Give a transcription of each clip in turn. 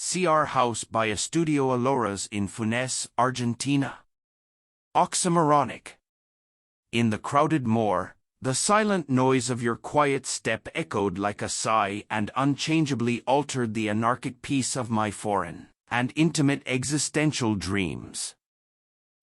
See our house by Estudio Aloras in FUNES, Argentina. Oxymoronic. In the crowded moor, the silent noise of your quiet step echoed like a sigh and unchangeably altered the anarchic peace of my foreign and intimate existential dreams.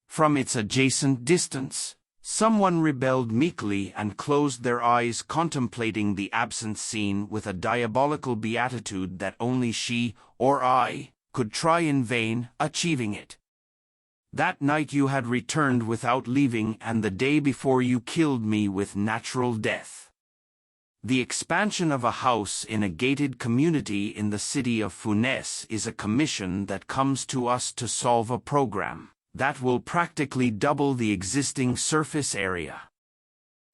From its adjacent distance, someone rebelled meekly and closed their eyes, contemplating the absent scene with a diabolical beatitude that only she, or I, could try in vain, achieving it. That night you had returned without leaving, and the day before you killed me with natural death. The expansion of a house in a gated community in the city of FUNES is a commission that comes to us to solve a program that will practically double the existing surface area.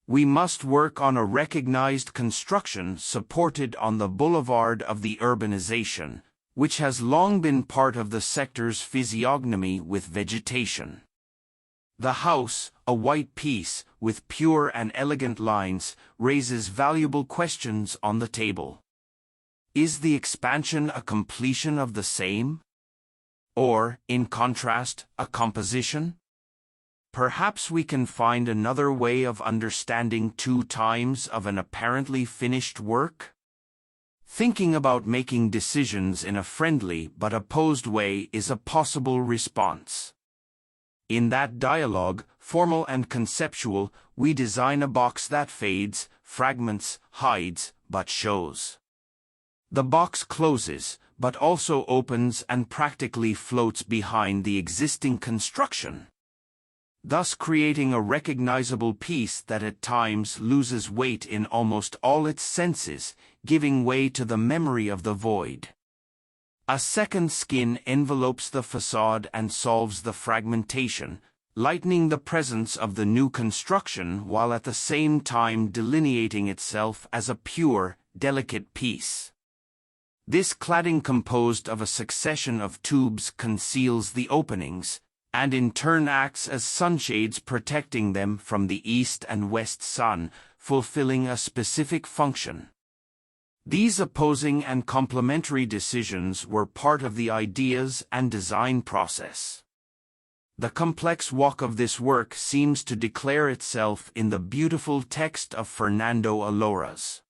We must work on a recognized construction supported on the boulevard of the urbanization, which has long been part of the sector's physiognomy with vegetation. The house, a white piece, with pure and elegant lines, raises valuable questions on the table. Is the expansion a completion of the same? Or, in contrast, a composition? Perhaps we can find another way of understanding two times of an apparently finished work? Thinking about making decisions in a friendly but opposed way is a possible response. In that dialogue, formal and conceptual, we design a box that fades, fragments, hides, but shows. The box closes, but also opens and practically floats behind the existing construction, thus creating a recognizable piece that at times loses weight in almost all its senses, giving way to the memory of the void. A second skin envelopes the facade and solves the fragmentation, lightening the presence of the new construction while at the same time delineating itself as a pure, delicate piece. This cladding composed of a succession of tubes conceals the openings, and in turn acts as sunshades protecting them from the east and west sun, fulfilling a specific function. These opposing and complementary decisions were part of the ideas and design process. The complex walk of this work seems to declare itself in the beautiful text of Fernando Aloras.